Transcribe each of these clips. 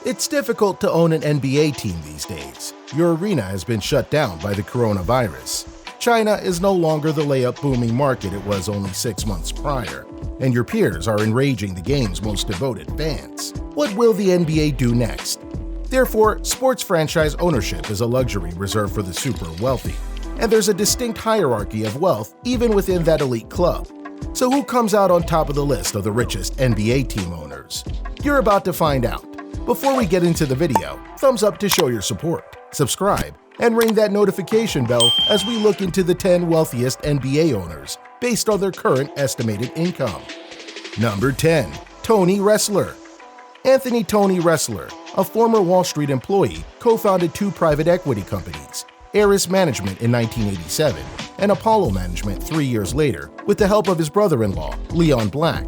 It's difficult to own an NBA team these days. Your arena has been shut down by the coronavirus. China is no longer the layup booming market it was only 6 months prior, and your peers are enraging the game's most devoted fans. What will the NBA do next? Therefore, sports franchise ownership is a luxury reserved for the super wealthy, and there's a distinct hierarchy of wealth even within that elite club. So who comes out on top of the list of the richest NBA team owners? You're about to find out. Before we get into the video, thumbs up to show your support, subscribe, and ring that notification bell as we look into the 10 wealthiest NBA owners based on their current estimated income. Number 10. Tony Ressler. Anthony Tony Ressler, a former Wall Street employee, co-founded 2 private equity companies, Eris Management in 1987 and Apollo Management 3 years later, with the help of his brother-in-law, Leon Black.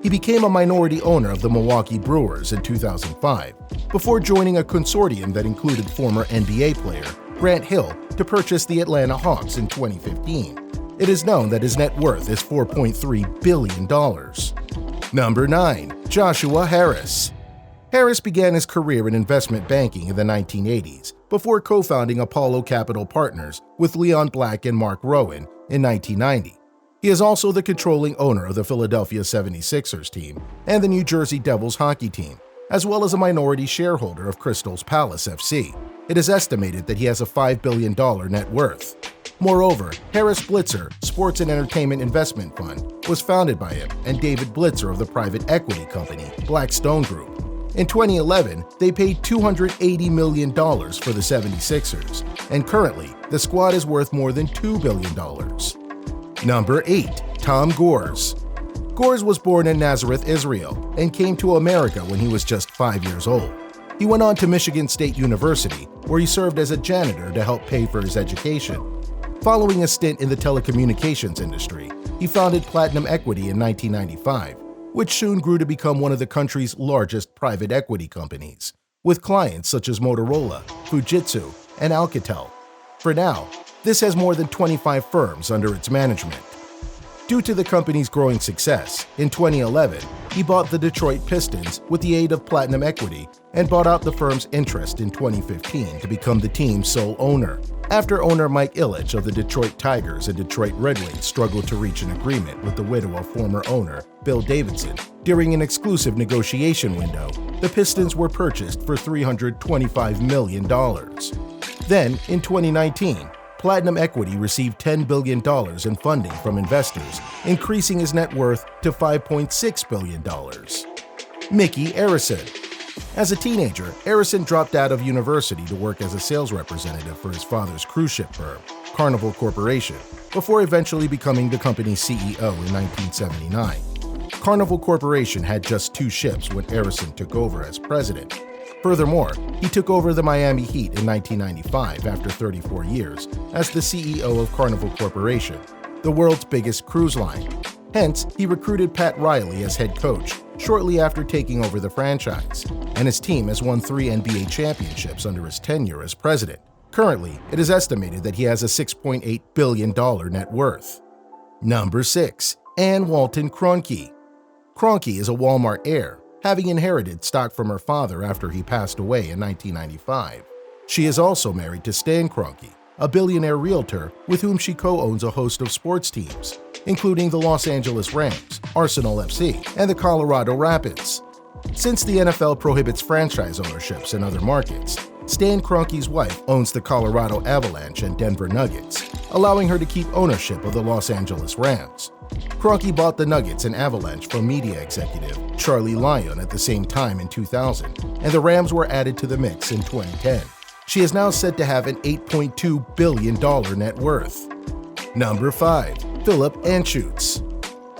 He became a minority owner of the Milwaukee Brewers in 2005, before joining a consortium that included former NBA player Grant Hill to purchase the Atlanta Hawks in 2015. It is known that his net worth is $4.3 billion. Number 9. Joshua Harris. Harris began his career in investment banking in the 1980s, before co-founding Apollo Capital Partners with Leon Black and Mark Rowan in 1990. He is also the controlling owner of the Philadelphia 76ers team and the New Jersey Devils hockey team, as well as a minority shareholder of Crystal Palace FC. It is estimated that he has a $5 billion net worth. Moreover, Harris Blitzer Sports and Entertainment Investment Fund was founded by him and David Blitzer of the private equity company Blackstone Group. In 2011, they paid $280 million for the 76ers, and currently, the squad is worth more than $2 billion. Number 8. Tom Gores. Gores was born in Nazareth, Israel, and came to America when he was just 5 years old. He went on to Michigan State University, where he served as a janitor to help pay for his education. Following a stint in the telecommunications industry, he founded Platinum Equity in 1995, which soon grew to become one of the country's largest private equity companies, with clients such as Motorola, Fujitsu, and Alcatel. For now, this has more than 25 firms under its management. Due to the company's growing success, in 2011, he bought the Detroit Pistons with the aid of Platinum Equity and bought out the firm's interest in 2015 to become the team's sole owner. After owner Mike Ilitch of the Detroit Tigers and Detroit Red Wings struggled to reach an agreement with the widow of former owner Bill Davidson during an exclusive negotiation window, the Pistons were purchased for $325 million. Then, in 2019, Platinum Equity received $10 billion in funding from investors, increasing his net worth to $5.6 billion. Mickey Arison. As a teenager, Arison dropped out of university to work as a sales representative for his father's cruise ship firm, Carnival Corporation, before eventually becoming the company's CEO in 1979. Carnival Corporation had just 2 ships when Arison took over as president. Furthermore, he took over the Miami Heat in 1995 after 34 years as the CEO of Carnival Corporation, the world's biggest cruise line. Hence, he recruited Pat Riley as head coach shortly after taking over the franchise, and his team has won 3 NBA championships under his tenure as president. Currently, it is estimated that he has a $6.8 billion net worth. Number 6. Ann Walton Kroenke. Kroenke is a Walmart heir, having inherited stock from her father after he passed away in 1995. She is also married to Stan Kroenke, a billionaire realtor with whom she co-owns a host of sports teams, including the Los Angeles Rams, Arsenal FC, and the Colorado Rapids. Since the NFL prohibits franchise ownerships in other markets, Stan Kroenke's wife owns the Colorado Avalanche and Denver Nuggets, allowing her to keep ownership of the Los Angeles Rams. Kroenke bought the Nuggets and Avalanche from media executive Charlie Lyon at the same time in 2000, and the Rams were added to the mix in 2010. She is now said to have an $8.2 billion net worth. Number 5. Philip Anschutz.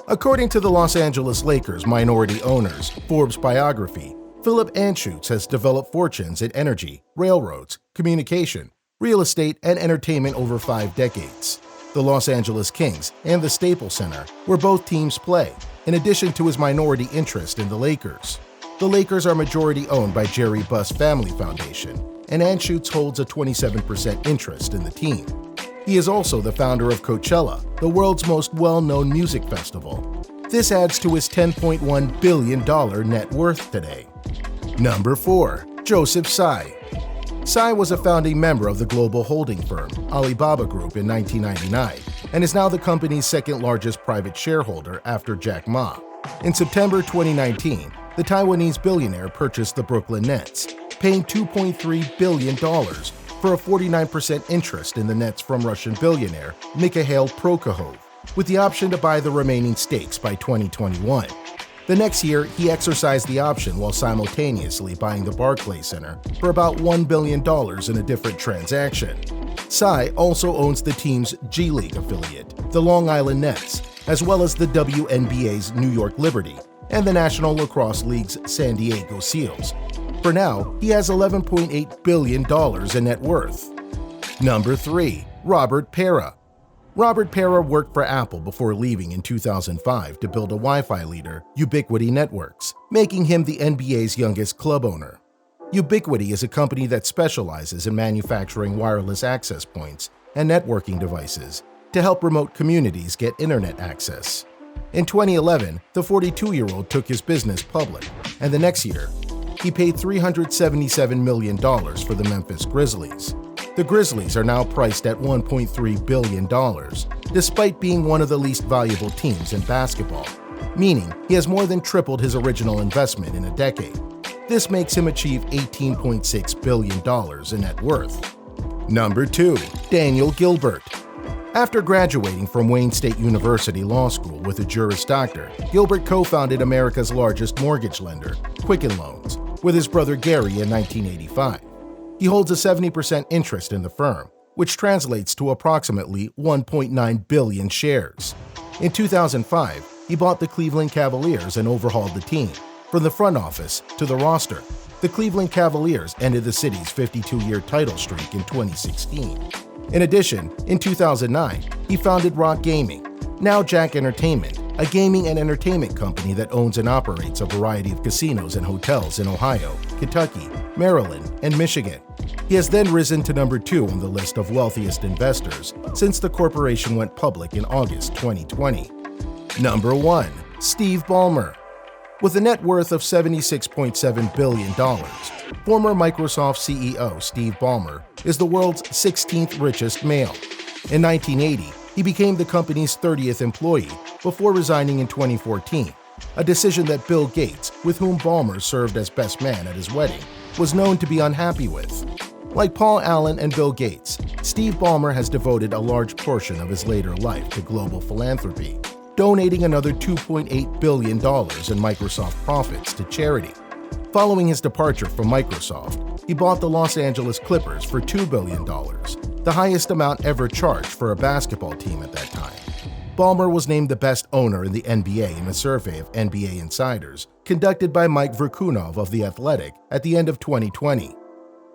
According to the Los Angeles Lakers minority owners Forbes biography, Philip Anschutz has developed fortunes in energy, railroads, communication, real estate, and entertainment over 5 decades. The Los Angeles Kings and the Staples Center, where both teams play, in addition to his minority interest in the Lakers. The Lakers are majority owned by Jerry Buss Family Foundation, and Anschutz holds a 27% interest in the team. He is also the founder of Coachella, the world's most well-known music festival. This adds to his $10.1 billion net worth today. Number 4. Joseph Tsai. Tsai was a founding member of the global holding firm Alibaba Group in 1999 and is now the company's second-largest private shareholder after Jack Ma. In September 2019, the Taiwanese billionaire purchased the Brooklyn Nets, paying $2.3 billion for a 49% interest in the Nets from Russian billionaire Mikhail Prokhorov, with the option to buy the remaining stakes by 2021. The next year, he exercised the option while simultaneously buying the Barclays Center for about $1 billion in a different transaction. Tsai also owns the team's G League affiliate, the Long Island Nets, as well as the WNBA's New York Liberty and the National Lacrosse League's San Diego Seals. For now, he has $11.8 billion in net worth. Number 3. Robert Pera. Robert Pera worked for Apple before leaving in 2005 to build a Wi-Fi leader, Ubiquiti Networks, making him the NBA's youngest club owner. Ubiquiti is a company that specializes in manufacturing wireless access points and networking devices to help remote communities get internet access. In 2011, the 42-year-old took his business public, and the next year, he paid $377 million for the Memphis Grizzlies. The Grizzlies are now priced at $1.3 billion, despite being one of the least valuable teams in basketball, meaning he has more than tripled his original investment in a decade. This makes him achieve $18.6 billion in net worth. Number 2. Daniel Gilbert. After graduating from Wayne State University Law School with a Juris Doctor, Gilbert co-founded America's largest mortgage lender, Quicken Loans, with his brother Gary in 1985. He holds a 70% interest in the firm, which translates to approximately 1.9 billion shares. In 2005, he bought the Cleveland Cavaliers and overhauled the team, from the front office to the roster. The Cleveland Cavaliers ended the city's 52-year title streak in 2016. In addition, in 2009, he founded Rock Gaming, now Jack Entertainment, a gaming and entertainment company that owns and operates a variety of casinos and hotels in Ohio, Kentucky, Maryland, and Michigan. He has then risen to number 2 on the list of wealthiest investors since the corporation went public in August 2020. Number 1. Steve Ballmer. With a net worth of $76.7 billion, former Microsoft CEO Steve Ballmer is the world's 16th richest male. In 1980, he became the company's 30th employee before resigning in 2014, a decision that Bill Gates, with whom Ballmer served as best man at his wedding, was known to be unhappy with. Like Paul Allen and Bill Gates, Steve Ballmer has devoted a large portion of his later life to global philanthropy, donating another $2.8 billion in Microsoft profits to charity. Following his departure from Microsoft, he bought the Los Angeles Clippers for $2 billion, the highest amount ever charged for a basketball team at that time. Ballmer was named the best owner in the NBA in a survey of NBA insiders conducted by Mike Verkunov of The Athletic at the end of 2020.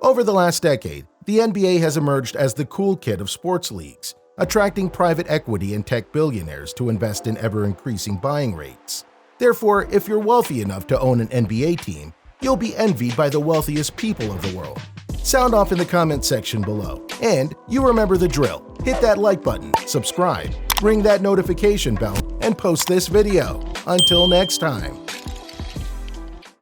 Over the last decade, the NBA has emerged as the cool kid of sports leagues, attracting private equity and tech billionaires to invest in ever-increasing buying rates. Therefore, if you're wealthy enough to own an NBA team, you'll be envied by the wealthiest people of the world. Sound off in the comment section below. And you remember the drill. Hit that like button, subscribe, ring that notification bell, and post this video. Until next time.